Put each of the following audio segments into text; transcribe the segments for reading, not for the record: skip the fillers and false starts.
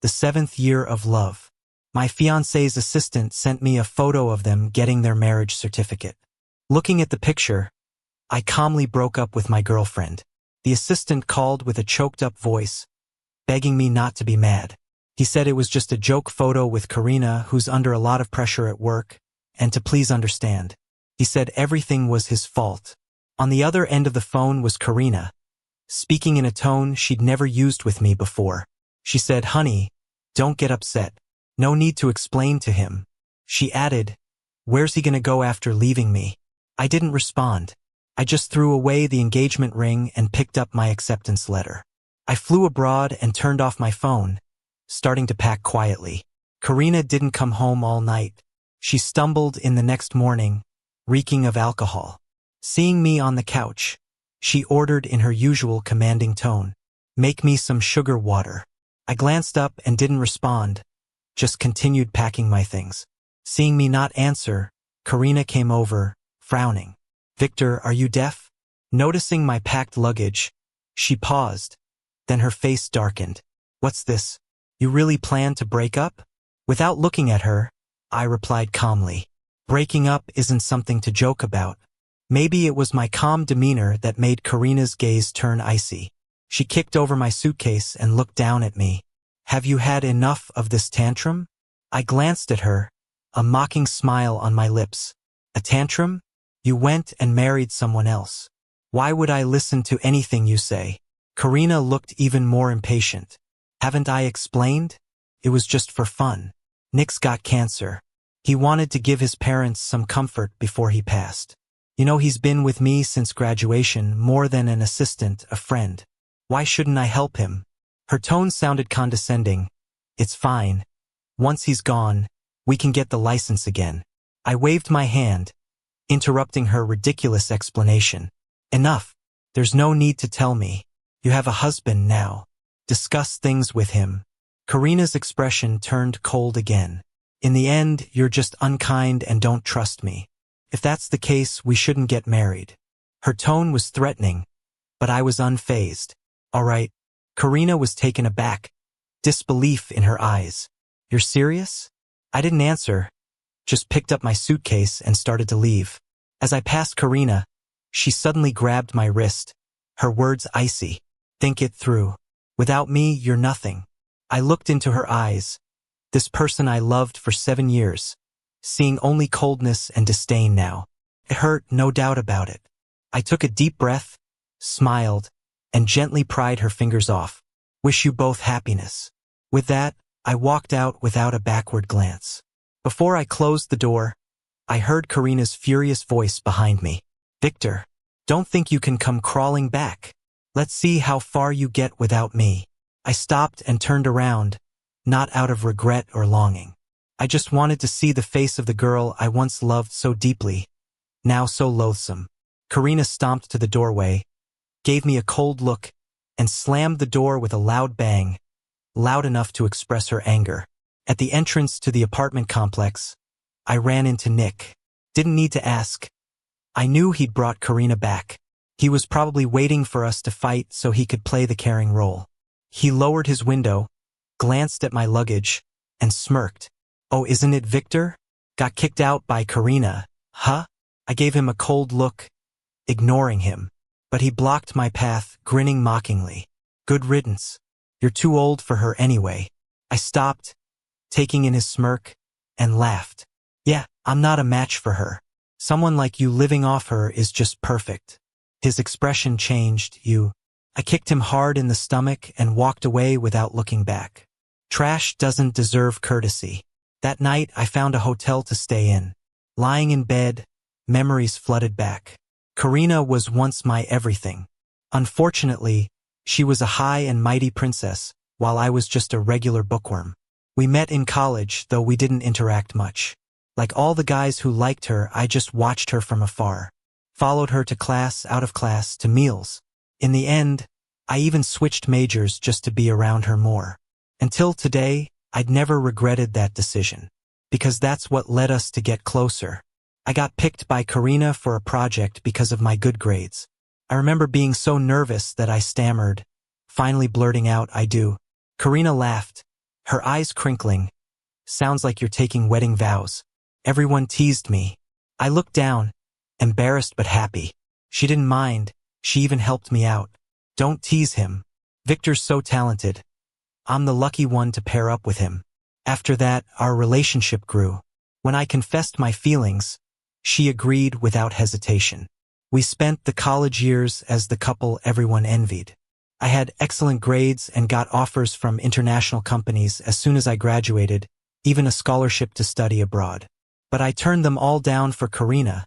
the 7th year of love. My fiancé's assistant sent me a photo of them getting their marriage certificate. Looking at the picture, I calmly broke up with my girlfriend. The assistant called with a choked-up voice, begging me not to be mad. He said it was just a joke photo with Karina, who's under a lot of pressure at work, and to please understand. He said everything was his fault. On the other end of the phone was Karina, speaking in a tone she'd never used with me before. She said, "Honey, don't get upset. No need to explain to him." She added, "Where's he gonna go after leaving me?" I didn't respond. I just threw away the engagement ring and picked up my acceptance letter. I flew abroad and turned off my phone, starting to pack quietly. Karina didn't come home all night. She stumbled in the next morning, reeking of alcohol. Seeing me on the couch, she ordered in her usual commanding tone, "Make me some sugar water." I glanced up and didn't respond, just continued packing my things. Seeing me not answer, Karina came over, frowning. "Victor, are you deaf?" Noticing my packed luggage, she paused, then her face darkened. "What's this? You really plan to break up?" Without looking at her, I replied calmly, "Breaking up isn't something to joke about." Maybe it was my calm demeanor that made Karina's gaze turn icy. She kicked over my suitcase and looked down at me. "Have you had enough of this tantrum?" I glanced at her, a mocking smile on my lips. "A tantrum? You went and married someone else. Why would I listen to anything you say?" Karina looked even more impatient. "Haven't I explained? It was just for fun. Nick's got cancer. He wanted to give his parents some comfort before he passed. You know, he's been with me since graduation, more than an assistant, a friend. Why shouldn't I help him?" Her tone sounded condescending. "It's fine. Once he's gone, we can get the license again." I waved my hand, interrupting her ridiculous explanation. "Enough. There's no need to tell me. You have a husband now. Discuss things with him." Karina's expression turned cold again. "In the end, you're just unkind and don't trust me. If that's the case, we shouldn't get married." Her tone was threatening, but I was unfazed. "All right." Karina was taken aback, disbelief in her eyes. "You're serious?" I didn't answer, just picked up my suitcase and started to leave. As I passed Karina, she suddenly grabbed my wrist, her words icy. "Think it through. Without me, you're nothing." I looked into her eyes, this person I loved for 7 years, seeing only coldness and disdain now. It hurt, no doubt about it. I took a deep breath, smiled, and gently pried her fingers off. "Wish you both happiness." With that, I walked out without a backward glance. Before I closed the door, I heard Karina's furious voice behind me. "Victor, don't think you can come crawling back. Let's see how far you get without me." I stopped and turned around, not out of regret or longing. I just wanted to see the face of the girl I once loved so deeply, now so loathsome. Karina stomped to the doorway, gave me a cold look, and slammed the door with a loud bang, loud enough to express her anger. At the entrance to the apartment complex, I ran into Nick. Didn't need to ask. I knew he'd brought Karina back. He was probably waiting for us to fight so he could play the caring role. He lowered his window, glanced at my luggage, and smirked. "Oh, isn't it Victor? Got kicked out by Karina, huh?" I gave him a cold look, ignoring him, but he blocked my path, grinning mockingly. "Good riddance. You're too old for her anyway." I stopped, taking in his smirk, and laughed. "Yeah, I'm not a match for her. Someone like you living off her is just perfect." His expression changed. "You." I kicked him hard in the stomach and walked away without looking back. Trash doesn't deserve courtesy. That night, I found a hotel to stay in. Lying in bed, memories flooded back. Karina was once my everything. Unfortunately, she was a high and mighty princess, while I was just a regular bookworm. We met in college, though we didn't interact much. Like all the guys who liked her, I just watched her from afar. Followed her to class, out of class, to meals. In the end, I even switched majors just to be around her more. Until today, I'd never regretted that decision. Because that's what led us to get closer. I got picked by Karina for a project because of my good grades. I remember being so nervous that I stammered, finally blurting out, "I do." Karina laughed, her eyes crinkling. Sounds like you're taking wedding vows. Everyone teased me. I looked down, embarrassed but happy. She didn't mind, she even helped me out. Don't tease him. Victor's so talented. I'm the lucky one to pair up with him. After that, our relationship grew. When I confessed my feelings, she agreed without hesitation. We spent the college years as the couple everyone envied. I had excellent grades and got offers from international companies as soon as I graduated, even a scholarship to study abroad. But I turned them all down for Karina,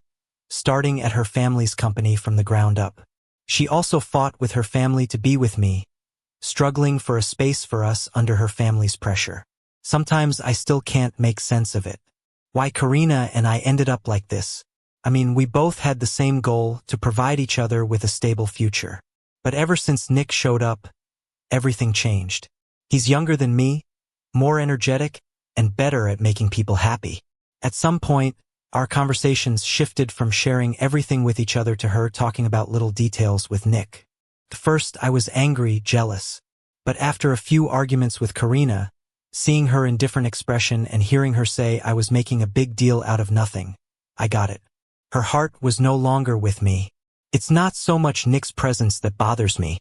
starting at her family's company from the ground up. She also fought with her family to be with me, struggling for a space for us under her family's pressure. Sometimes I still can't make sense of it. Why Karina and I ended up like this. I mean, we both had the same goal, to provide each other with a stable future. But ever since Nick showed up, everything changed. He's younger than me, more energetic, and better at making people happy. At some point, our conversations shifted from sharing everything with each other to her talking about little details with Nick. At first, I was angry, jealous. But after a few arguments with Karina, seeing her indifferent expression and hearing her say I was making a big deal out of nothing, I got it. Her heart was no longer with me. It's not so much Nick's presence that bothers me.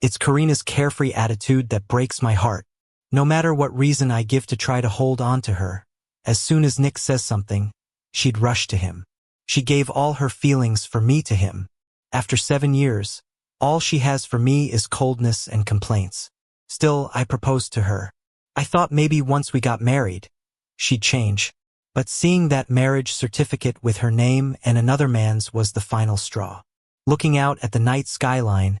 It's Karina's carefree attitude that breaks my heart. No matter what reason I give to try to hold on to her, as soon as Nick says something, she'd rush to him. She gave all her feelings for me to him. After 7 years, all she has for me is coldness and complaints. Still, I proposed to her. I thought maybe once we got married, she'd change. But seeing that marriage certificate with her name and another man's was the final straw. Looking out at the night skyline,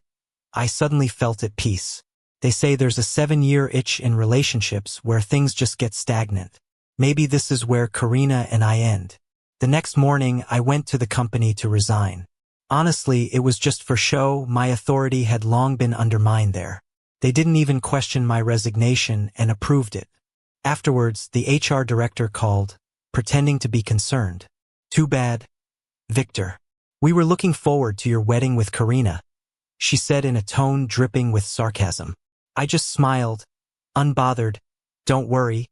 I suddenly felt at peace. They say there's a 7-year itch in relationships where things just get stagnant. Maybe this is where Karina and I end. The next morning, I went to the company to resign. Honestly, it was just for show. My authority had long been undermined there. They didn't even question my resignation and approved it. Afterwards, the HR director called, pretending to be concerned. Too bad, Victor. We were looking forward to your wedding with Karina, she said in a tone dripping with sarcasm. I just smiled, unbothered. Don't worry,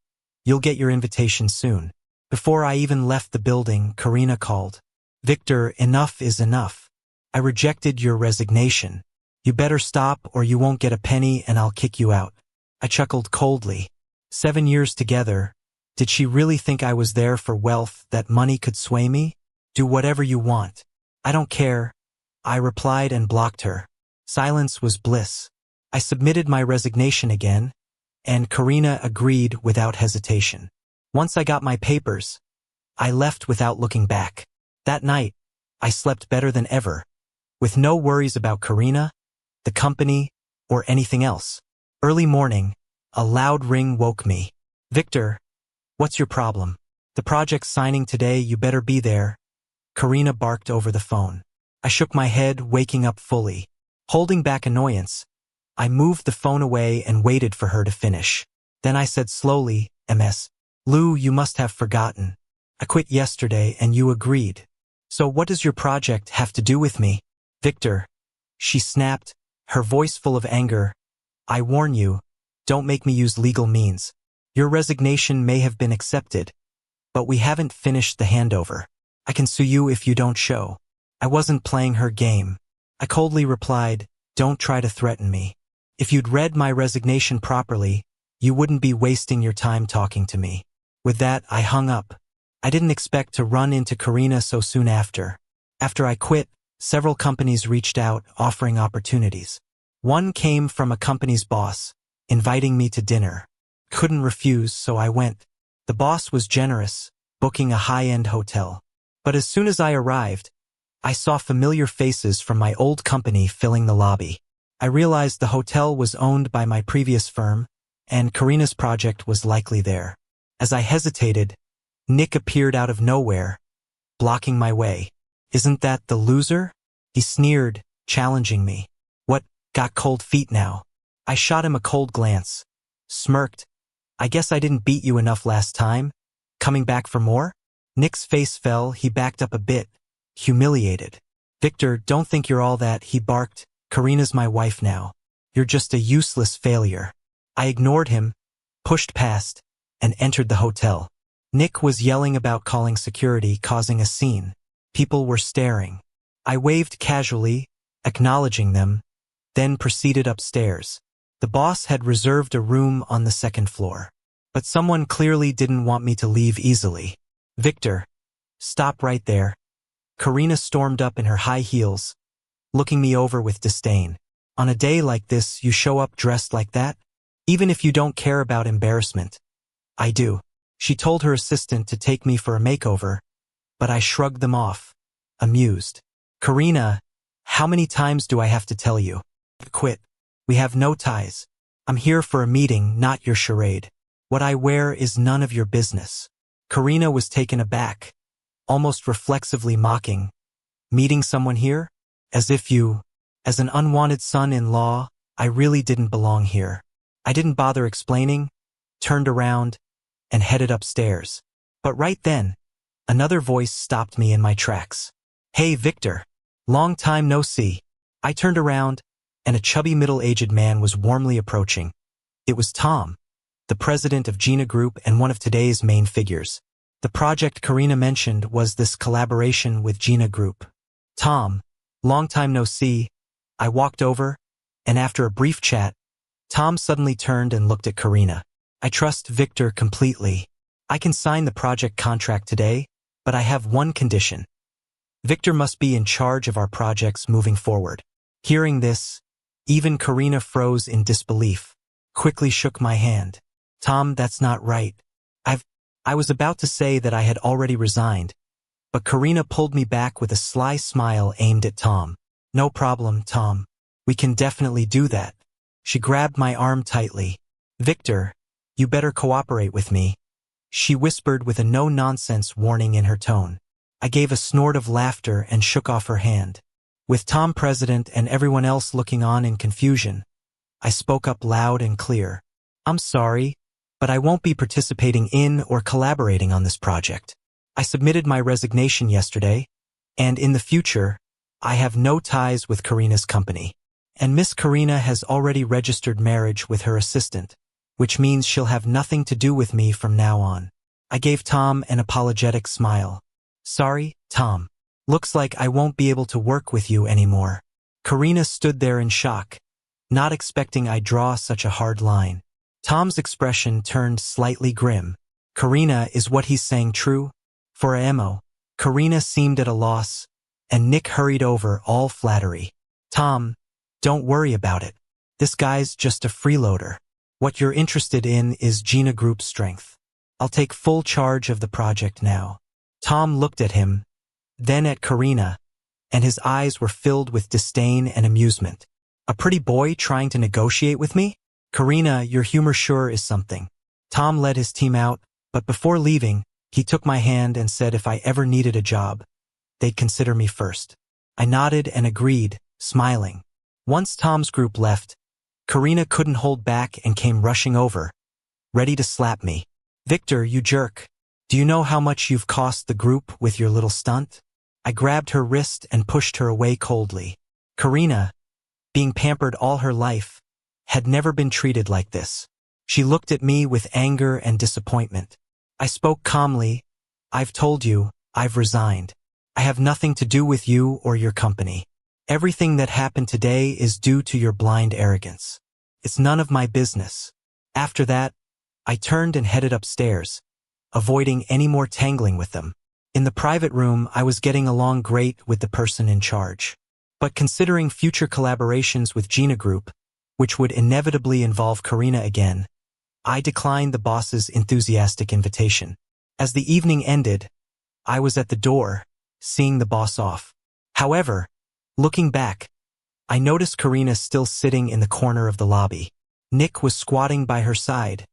you'll get your invitation soon. Before I even left the building, Karina called. Victor, enough is enough. I rejected your resignation. You better stop or you won't get a penny and I'll kick you out. I chuckled coldly. 7 years together. Did she really think I was there for wealth, that money could sway me? Do whatever you want. I don't care, I replied and blocked her. Silence was bliss. I submitted my resignation again, and Karina agreed without hesitation. Once I got my papers, I left without looking back. That night, I slept better than ever, with no worries about Karina, the company, or anything else. Early morning, a loud ring woke me. Victor, what's your problem? The project's signing today, you better be there. Karina barked over the phone. I shook my head, waking up fully. Holding back annoyance, I moved the phone away and waited for her to finish. Then I said slowly, Ms. Lou, you must have forgotten. I quit yesterday and you agreed. So what does your project have to do with me? Victor, she snapped, her voice full of anger. I warn you, don't make me use legal means. Your resignation may have been accepted, but we haven't finished the handover. I can sue you if you don't show. I wasn't playing her game. I coldly replied, don't try to threaten me. If you'd read my resignation properly, you wouldn't be wasting your time talking to me. With that, I hung up. I didn't expect to run into Karina so soon after. After I quit, several companies reached out, offering opportunities. One came from a company's boss, inviting me to dinner. Couldn't refuse, so I went. The boss was generous, booking a high-end hotel. But as soon as I arrived, I saw familiar faces from my old company filling the lobby. I realized the hotel was owned by my previous firm, and Karina's project was likely there. As I hesitated, Nick appeared out of nowhere, blocking my way. Isn't that the loser? He sneered, challenging me. What, got cold feet now? I shot him a cold glance, smirked. I guess I didn't beat you enough last time. Coming back for more? Nick's face fell, he backed up a bit, humiliated. Victor, don't think you're all that, he barked. Karina's my wife now. You're just a useless failure. I ignored him, pushed past and entered the hotel. Nick was yelling about calling security, causing a scene. People were staring. I waved casually, acknowledging them, then proceeded upstairs. The boss had reserved a room on the second floor. But someone clearly didn't want me to leave easily. "Victor, stop right there." Karina stormed up in her high heels, looking me over with disdain. "On a day like this, you show up dressed like that? Even if you don't care about embarrassment." "I do." She told her assistant to take me for a makeover, but I shrugged them off, amused. "Karina, how many times do I have to tell you? Quit. We have no ties. I'm here for a meeting, not your charade. What I wear is none of your business." Karina was taken aback, almost reflexively mocking. "Meeting someone here? As if you, as an unwanted son-in-law, I really didn't belong here." I didn't bother explaining, turned around, and headed upstairs. But right then, another voice stopped me in my tracks. "Hey, Victor. Long time no see." I turned around, and a chubby middle-aged man was warmly approaching. It was Tom, the president of Gina Group and one of today's main figures. The project Karina mentioned was this collaboration with Gina Group. "Tom, long time no see." I walked over, and after a brief chat, Tom suddenly turned and looked at Karina. "I trust Victor completely. I can sign the project contract today, but I have one condition. Victor must be in charge of our projects moving forward." Hearing this, even Karina froze in disbelief, quickly shook my hand. "Tom, that's not right. I was about to say that I had already resigned, but Karina pulled me back with a sly smile aimed at Tom. "No problem, Tom. We can definitely do that." She grabbed my arm tightly. "Victor, you better cooperate with me," she whispered with a no-nonsense warning in her tone. I gave a snort of laughter and shook off her hand. With Tom present and everyone else looking on in confusion, I spoke up loud and clear. "I'm sorry, but I won't be participating in or collaborating on this project. I submitted my resignation yesterday, and in the future, I have no ties with Karina's company. And Miss Karina has already registered marriage with her assistant, which means she'll have nothing to do with me from now on." I gave Tom an apologetic smile. "Sorry, Tom. Looks like I won't be able to work with you anymore." Karina stood there in shock, not expecting I'd draw such a hard line. Tom's expression turned slightly grim. "Karina, is what he's saying true?" For ammo, Karina seemed at a loss, and Nick hurried over, all flattery. "Tom, don't worry about it. This guy's just a freeloader. What you're interested in is Gina Group's strength. I'll take full charge of the project now." Tom looked at him, then at Karina, and his eyes were filled with disdain and amusement. "A pretty boy trying to negotiate with me? Karina, your humor sure is something." Tom led his team out, but before leaving, he took my hand and said if I ever needed a job, they'd consider me first. I nodded and agreed, smiling. Once Tom's group left, Karina couldn't hold back and came rushing over, ready to slap me. "Victor, you jerk. Do you know how much you've cost the group with your little stunt?" I grabbed her wrist and pushed her away coldly. Karina, being pampered all her life, had never been treated like this. She looked at me with anger and disappointment. I spoke calmly. "I've told you, I've resigned. I have nothing to do with you or your company. Everything that happened today is due to your blind arrogance. It's none of my business." After that, I turned and headed upstairs, avoiding any more tangling with them. In the private room, I was getting along great with the person in charge. But considering future collaborations with Gina Group, which would inevitably involve Karina again, I declined the boss's enthusiastic invitation. As the evening ended, I was at the door, seeing the boss off. However, looking back, I noticed Karina still sitting in the corner of the lobby. Nick was squatting by her side,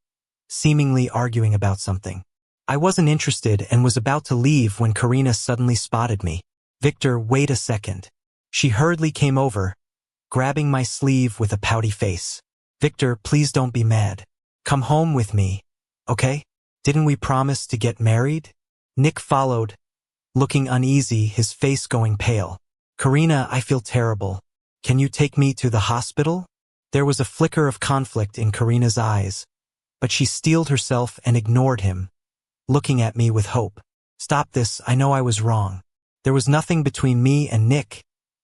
seemingly arguing about something. I wasn't interested and was about to leave when Karina suddenly spotted me. "Victor, wait a second." She hurriedly came over, grabbing my sleeve with a pouty face. "Victor, please don't be mad. Come home with me, okay? Didn't we promise to get married?" Nick followed, looking uneasy, his face going pale. "Karina, I feel terrible. Can you take me to the hospital?" There was a flicker of conflict in Karina's eyes, but she steeled herself and ignored him, looking at me with hope. Stop this, I know I was wrong. There was nothing between me and Nick.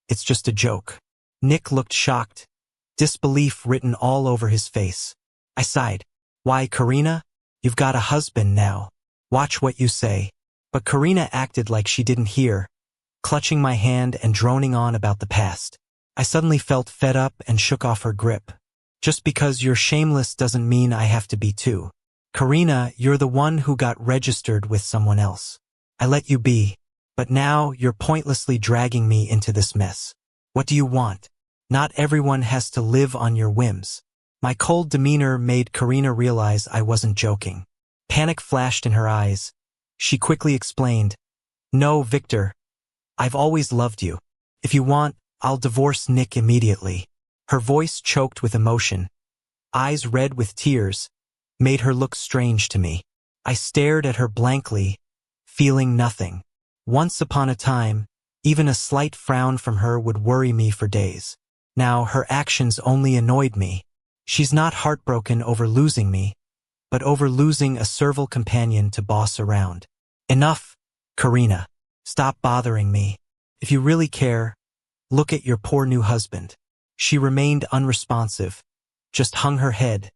It's just a joke. Nick looked shocked, disbelief written all over his face. I sighed. Why, Karina? You've got a husband now. Watch what you say. But Karina acted like she didn't hear, clutching my hand and droning on about the past. I suddenly felt fed up and shook off her grip. Just because you're shameless doesn't mean I have to be too. Karina, you're the one who got registered with someone else. I let you be, but now you're pointlessly dragging me into this mess. What do you want? Not everyone has to live on your whims. My cold demeanor made Karina realize I wasn't joking. Panic flashed in her eyes. She quickly explained, No, Victor. I've always loved you. If you want, I'll divorce Nick immediately. Her voice choked with emotion, eyes red with tears, made her look strange to me. I stared at her blankly, feeling nothing. Once upon a time, even a slight frown from her would worry me for days. Now her actions only annoyed me. She's not heartbroken over losing me, but over losing a servile companion to boss around. Enough, Karina. Stop bothering me. If you really care, look at your poor new husband. She remained unresponsive, just hung her head,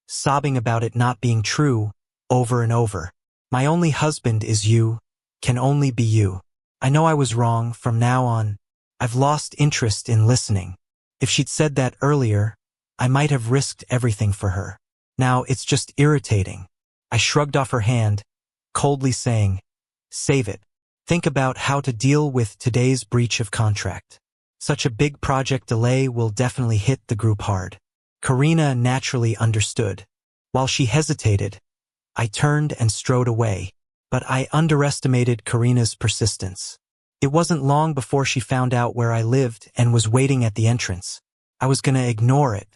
sobbing about it not being true, over and over. My only husband is you, can only be you. I know I was wrong. From now on, I've lost interest in listening. If she'd said that earlier, I might have risked everything for her. Now it's just irritating. I shrugged off her hand, coldly saying, Save it. Think about how to deal with today's breach of contract. Such a big project delay will definitely hit the group hard. Karina naturally understood. While she hesitated, I turned and strode away, but I underestimated Karina's persistence. It wasn't long before she found out where I lived and was waiting at the entrance. I was gonna ignore it,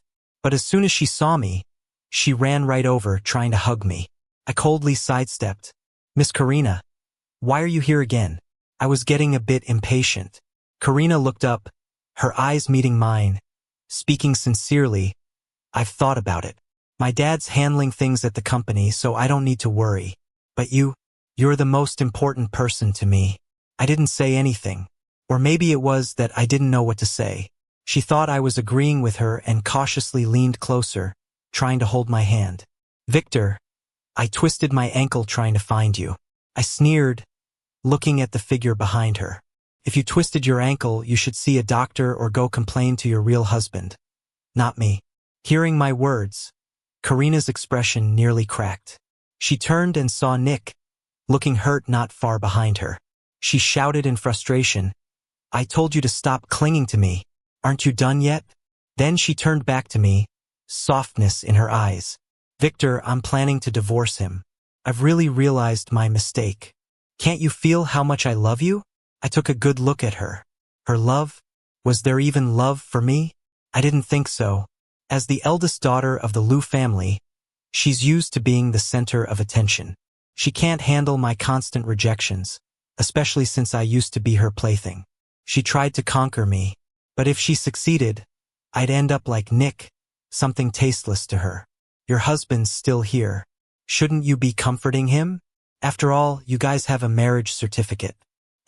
but as soon as she saw me, she ran right over, trying to hug me. I coldly sidestepped. Miss Karina, why are you here again? I was getting a bit impatient. Karina looked up, her eyes meeting mine, speaking sincerely. I've thought about it. My dad's handling things at the company, so I don't need to worry. But you're the most important person to me. I didn't say anything. Or maybe it was that I didn't know what to say. She thought I was agreeing with her and cautiously leaned closer, trying to hold my hand. Victor, I twisted my ankle trying to find you. I sneered, looking at the figure behind her. If you twisted your ankle, you should see a doctor or go complain to your real husband. Not me. Hearing my words, Karina's expression nearly cracked. She turned and saw Nick, looking hurt not far behind her. She shouted in frustration, I told you to stop clinging to me. Aren't you done yet? Then she turned back to me, softness in her eyes. Victor, I'm planning to divorce him. I've really realized my mistake. Can't you feel how much I love you? I took a good look at her. Her love? Was there even love for me? I didn't think so. As the eldest daughter of the Liu family, she's used to being the center of attention. She can't handle my constant rejections, especially since I used to be her plaything. She tried to conquer me, but if she succeeded, I'd end up like Nick, something tasteless to her. Your husband's still here. Shouldn't you be comforting him? After all, you guys have a marriage certificate.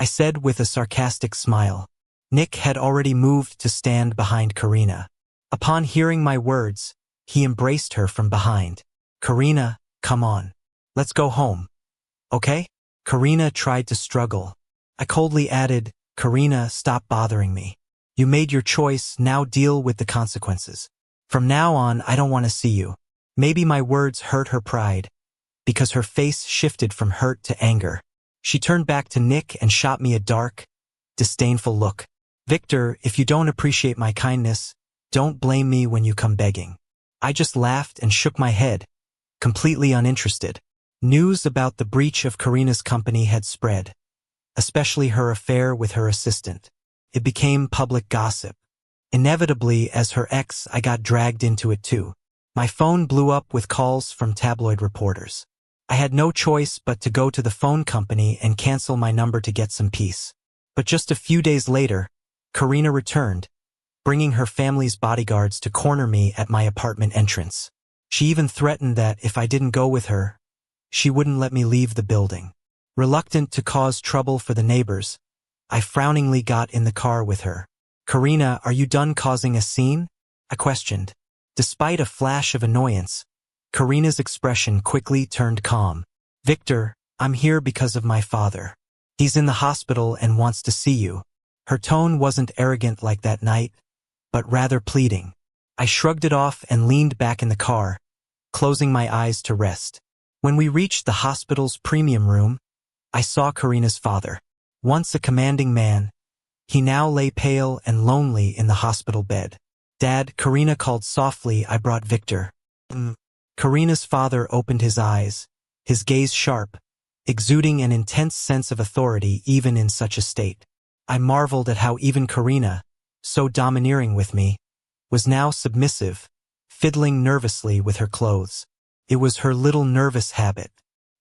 I said with a sarcastic smile. Nick had already moved to stand behind Karina. Upon hearing my words, he embraced her from behind. Karina, come on. Let's go home. Okay? Karina tried to struggle. I coldly added, Karina, stop bothering me. You made your choice, now deal with the consequences. From now on, I don't want to see you. Maybe my words hurt her pride, because her face shifted from hurt to anger. She turned back to Nick and shot me a dark, disdainful look. Victor, if you don't appreciate my kindness, don't blame me when you come begging. I just laughed and shook my head, completely uninterested. News about the breach of Karina's company had spread, especially her affair with her assistant. It became public gossip. Inevitably, as her ex, I got dragged into it too. My phone blew up with calls from tabloid reporters. I had no choice but to go to the phone company and cancel my number to get some peace. But just a few days later, Karina returned, bringing her family's bodyguards to corner me at my apartment entrance. She even threatened that if I didn't go with her, she wouldn't let me leave the building. Reluctant to cause trouble for the neighbors, I frowningly got in the car with her. "Karina, are you done causing a scene?" I questioned. Despite a flash of annoyance, Karina's expression quickly turned calm. "Victor, I'm here because of my father. He's in the hospital and wants to see you." Her tone wasn't arrogant like that night, but rather pleading. I shrugged it off and leaned back in the car, closing my eyes to rest. When we reached the hospital's premium room, I saw Karina's father. Once a commanding man, he now lay pale and lonely in the hospital bed. "Dad," Karina called softly. "I brought Victor." Karina's father opened his eyes, his gaze sharp, exuding an intense sense of authority even in such a state. I marveled at how even Karina, so domineering with me, was now submissive, fiddling nervously with her clothes. It was her little nervous habit.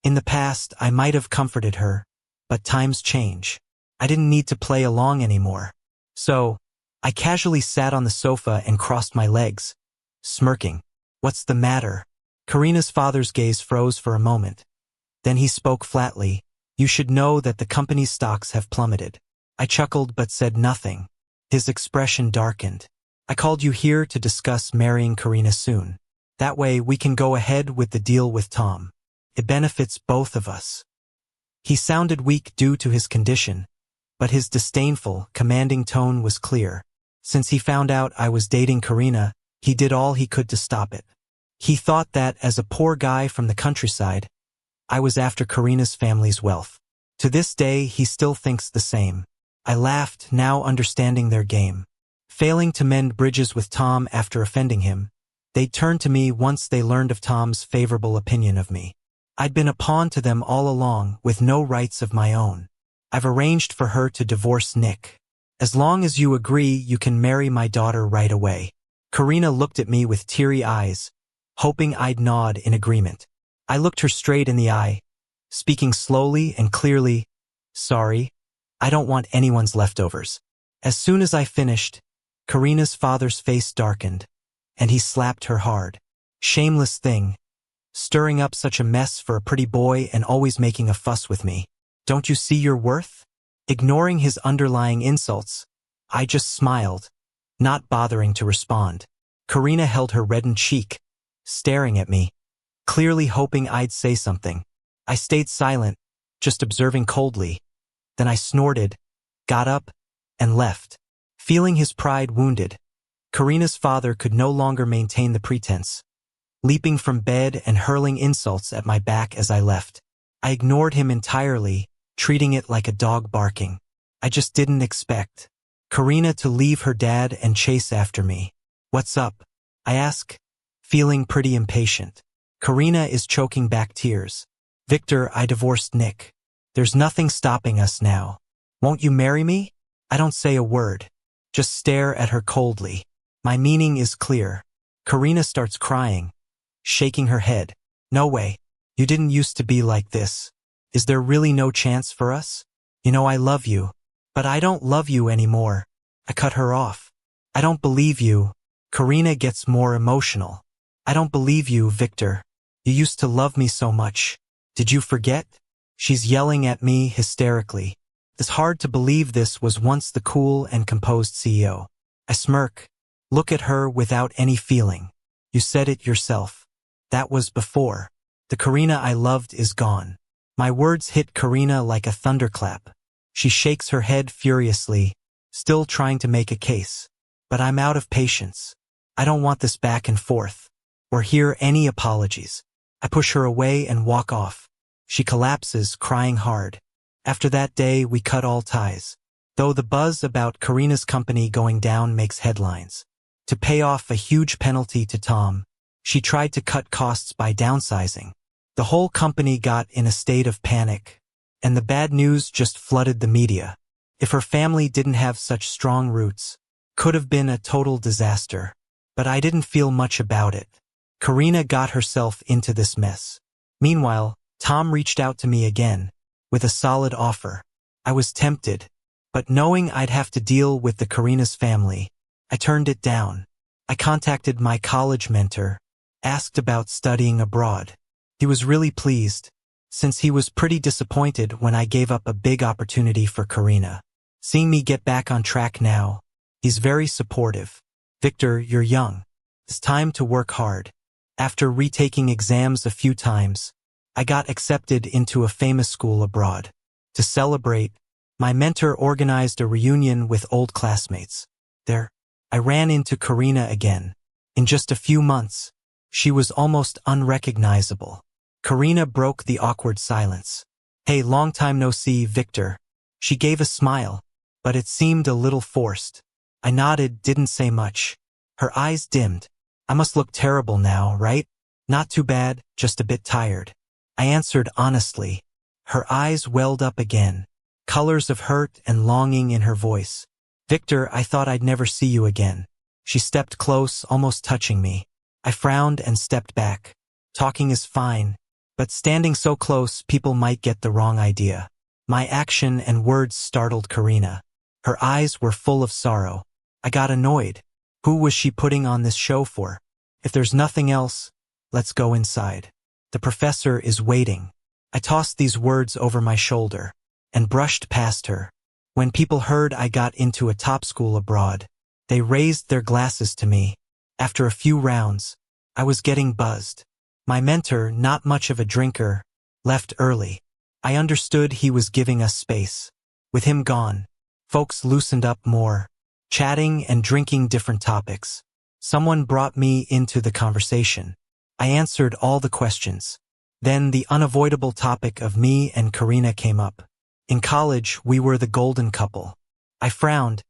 In the past, I might have comforted her, but times change. I didn't need to play along anymore. So, I casually sat on the sofa and crossed my legs, smirking. "What's the matter?" Karina's father's gaze froze for a moment. Then he spoke flatly. "You should know that the company's stocks have plummeted." I chuckled but said nothing. His expression darkened. "I called you here to discuss marrying Karina soon. That way we can go ahead with the deal with Tom. It benefits both of us." He sounded weak due to his condition, but his disdainful, commanding tone was clear. Since he found out I was dating Karina, he did all he could to stop it. He thought that, as a poor guy from the countryside, I was after Karina's family's wealth. To this day, he still thinks the same. I laughed, now understanding their game. Failing to mend bridges with Tom after offending him, they'd turn to me once they learned of Tom's favorable opinion of me. I'd been a pawn to them all along, with no rights of my own. "I've arranged for her to divorce Nick. As long as you agree, you can marry my daughter right away." Karina looked at me with teary eyes, hoping I'd nod in agreement. I looked her straight in the eye, speaking slowly and clearly. "Sorry, I don't want anyone's leftovers." As soon as I finished, Karina's father's face darkened, and he slapped her hard. "Shameless thing, stirring up such a mess for a pretty boy and always making a fuss with me. Don't you see your worth?" Ignoring his underlying insults, I just smiled, not bothering to respond. Karina held her reddened cheek, staring at me, clearly hoping I'd say something. I stayed silent, just observing coldly. Then I snorted, got up, and left. Feeling his pride wounded, Karina's father could no longer maintain the pretense, leaping from bed and hurling insults at my back as I left. I ignored him entirely, treating it like a dog barking. I just didn't expect Karina to leave her dad and chase after me. "What's up?" I asked, feeling pretty impatient. Karina is choking back tears. "Victor, I divorced Nick. There's nothing stopping us now. Won't you marry me?" I don't say a word, just stare at her coldly. My meaning is clear. Karina starts crying, shaking her head. "No way. You didn't used to be like this. Is there really no chance for us? You know I love you." "But I don't love you anymore." I cut her off. "I don't believe you." Karina gets more emotional. "I don't believe you, Victor. You used to love me so much. Did you forget?" She's yelling at me hysterically. It's hard to believe this was once the cool and composed CEO. I smirk, look at her without any feeling. "You said it yourself. That was before. The Karina I loved is gone." My words hit Karina like a thunderclap. She shakes her head furiously, still trying to make a case. But I'm out of patience. I don't want this back and forth, or hear any apologies. I push her away and walk off. She collapses, crying hard. After that day, we cut all ties. Though the buzz about Karina's company going down makes headlines. To pay off a huge penalty to Tom, she tried to cut costs by downsizing. The whole company got in a state of panic, and the bad news just flooded the media. If her family didn't have such strong roots, could have been a total disaster. But I didn't feel much about it. Karina got herself into this mess. Meanwhile, Tom reached out to me again, with a solid offer. I was tempted, but knowing I'd have to deal with the Karina's family, I turned it down. I contacted my college mentor, asked about studying abroad. He was really pleased, since he was pretty disappointed when I gave up a big opportunity for Karina. Seeing me get back on track now, he's very supportive. Victor, you're young. It's time to work hard. After retaking exams a few times, I got accepted into a famous school abroad. To celebrate, my mentor organized a reunion with old classmates. There, I ran into Karina again. In just a few months, she was almost unrecognizable. Karina broke the awkward silence. Hey, long time no see, Victor. She gave a smile, but it seemed a little forced. I nodded, didn't say much. Her eyes dimmed. I must look terrible now, right? Not too bad, just a bit tired. I answered honestly. Her eyes welled up again, colors of hurt and longing in her voice. Victor, I thought I'd never see you again. She stepped close, almost touching me. I frowned and stepped back. Talking is fine, but standing so close, people might get the wrong idea. My action and words startled Karina. Her eyes were full of sorrow. I got annoyed. Who was she putting on this show for? If there's nothing else, let's go inside. The professor is waiting. I tossed these words over my shoulder and brushed past her. When people heard I got into a top school abroad, they raised their glasses to me. After a few rounds, I was getting buzzed. My mentor, not much of a drinker, left early. I understood he was giving us space. With him gone, folks loosened up more, chatting and drinking different topics. Someone brought me into the conversation. I answered all the questions. Then the unavoidable topic of me and Karina came up. In college, we were the golden couple. I frowned,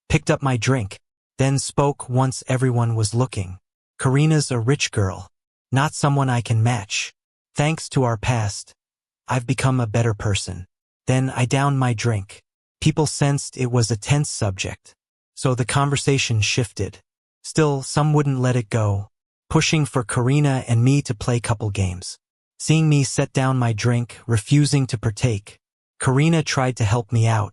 picked up my drink, then spoke once everyone was looking. Karina's a rich girl, not someone I can match. Thanks to our past, I've become a better person. Then I downed my drink. People sensed it was a tense subject, so the conversation shifted. Still, some wouldn't let it go, pushing for Karina and me to play couple games. Seeing me set down my drink, refusing to partake, Karina tried to help me out,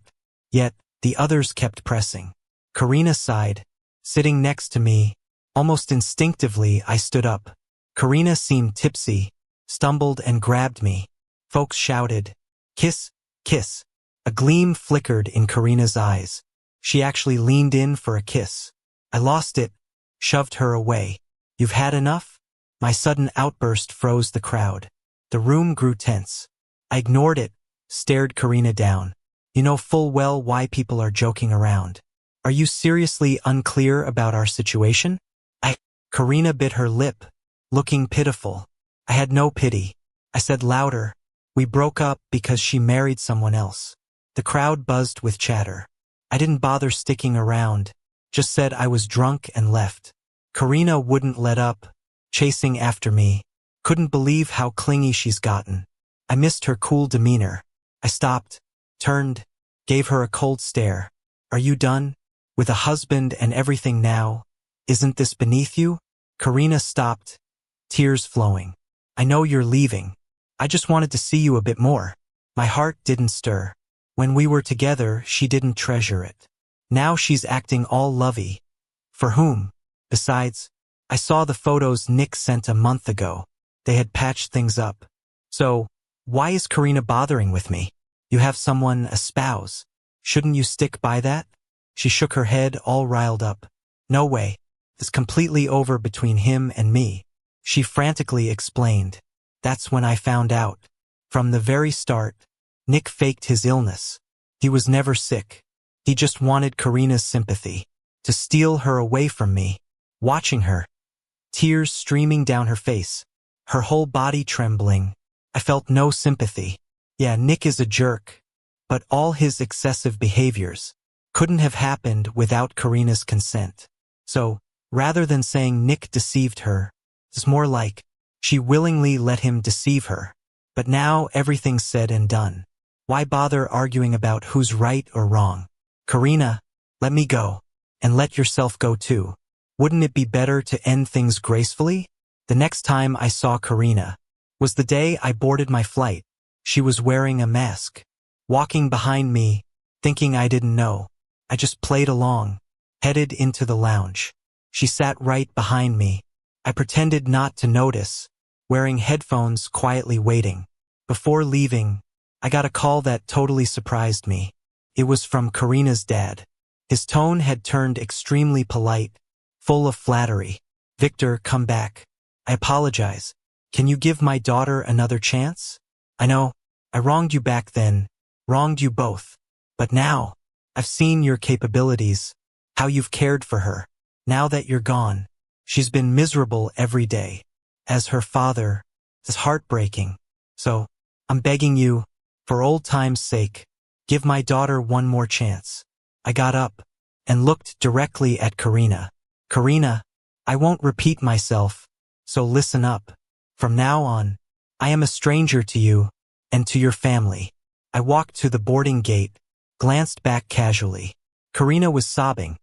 yet the others kept pressing. Karina sighed, sitting next to me. Almost instinctively, I stood up. Karina seemed tipsy, stumbled and grabbed me. Folks shouted, "Kiss, kiss." A gleam flickered in Karina's eyes. She actually leaned in for a kiss. I lost it, shoved her away. "You've had enough?" My sudden outburst froze the crowd. The room grew tense. I ignored it, stared Karina down. You know full well why people are joking around. Are you seriously unclear about our situation? Karina bit her lip, looking pitiful. I had no pity. I said louder, "We broke up because she married someone else." The crowd buzzed with chatter. I didn't bother sticking around, just said I was drunk and left. Karina wouldn't let up, chasing after me. Couldn't believe how clingy she's gotten. I missed her cool demeanor. I stopped, turned, gave her a cold stare. "Are you done? With a husband and everything now? Isn't this beneath you?" Karina stopped, tears flowing. "I know you're leaving. I just wanted to see you a bit more." My heart didn't stir. When we were together, she didn't treasure it. Now she's acting all lovey. For whom? Besides, I saw the photos Nick sent a month ago. They had patched things up. So, why is Karina bothering with me? You have someone, a spouse. Shouldn't you stick by that? She shook her head, all riled up. "No way. It's completely over between him and me." She frantically explained. "That's when I found out. From the very start, Nick faked his illness. He was never sick. He just wanted Karina's sympathy, to steal her away from me." Watching her, tears streaming down her face, her whole body trembling, I felt no sympathy. Yeah, Nick is a jerk, but all his excessive behaviors couldn't have happened without Karina's consent. So, rather than saying Nick deceived her, it's more like she willingly let him deceive her. But now everything's said and done. Why bother arguing about who's right or wrong? Karina, let me go. And let yourself go too. Wouldn't it be better to end things gracefully? The next time I saw Karina was the day I boarded my flight. She was wearing a mask, walking behind me, thinking I didn't know. I just played along, headed into the lounge. She sat right behind me, I pretended not to notice, wearing headphones quietly waiting. Before leaving, I got a call that totally surprised me. It was from Karina's dad. His tone had turned extremely polite, full of flattery. "Victor, come back. I apologize. Can you give my daughter another chance? I know, I wronged you back then, wronged you both. But now, I've seen your capabilities, how you've cared for her. Now that you're gone, she's been miserable every day. As her father, it's heartbreaking. So, I'm begging you, for old time's sake, give my daughter one more chance." I got up and looked directly at Karina. "Karina, I won't repeat myself, so listen up. From now on, I am a stranger to you and to your family." I walked to the boarding gate, glanced back casually. Karina was sobbing,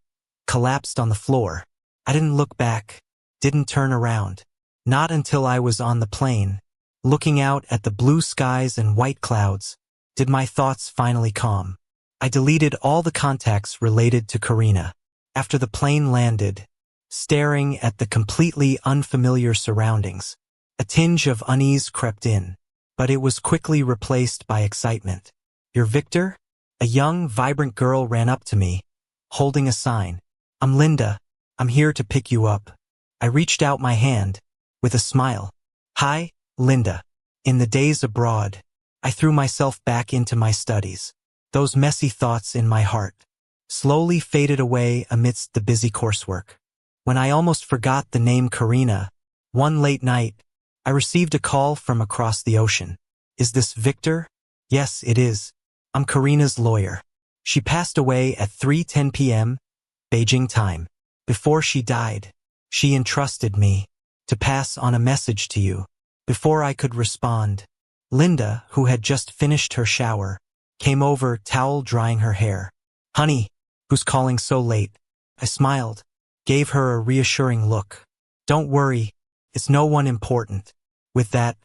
collapsed on the floor. I didn't look back, didn't turn around. Not until I was on the plane, looking out at the blue skies and white clouds, did my thoughts finally calm. I deleted all the contacts related to Karina. After the plane landed, staring at the completely unfamiliar surroundings, a tinge of unease crept in, but it was quickly replaced by excitement. "You're Victor?" A young, vibrant girl ran up to me, holding a sign. "I'm Linda. I'm here to pick you up." I reached out my hand, with a smile. "Hi, Linda." In the days abroad, I threw myself back into my studies. Those messy thoughts in my heart slowly faded away amidst the busy coursework. When I almost forgot the name Karina, one late night, I received a call from across the ocean. "Is this Victor?" "Yes, it is. I'm Karina's lawyer. She passed away at 3:10 p.m. Beijing time. Before she died, she entrusted me to pass on a message to you." Before I could respond, Linda, who had just finished her shower, came over, towel drying her hair. "Honey, who's calling so late?" I smiled, gave her a reassuring look. "Don't worry, it's no one important." With that,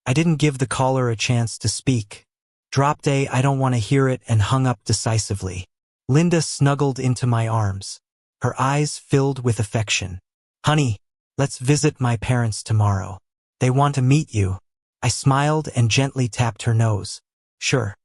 I didn't give the caller a chance to speak. Dropped a "I don't want to hear it" and hung up decisively. Linda snuggled into my arms, her eyes filled with affection. "Honey, let's visit my parents tomorrow. They want to meet you." I smiled and gently tapped her nose. "Sure."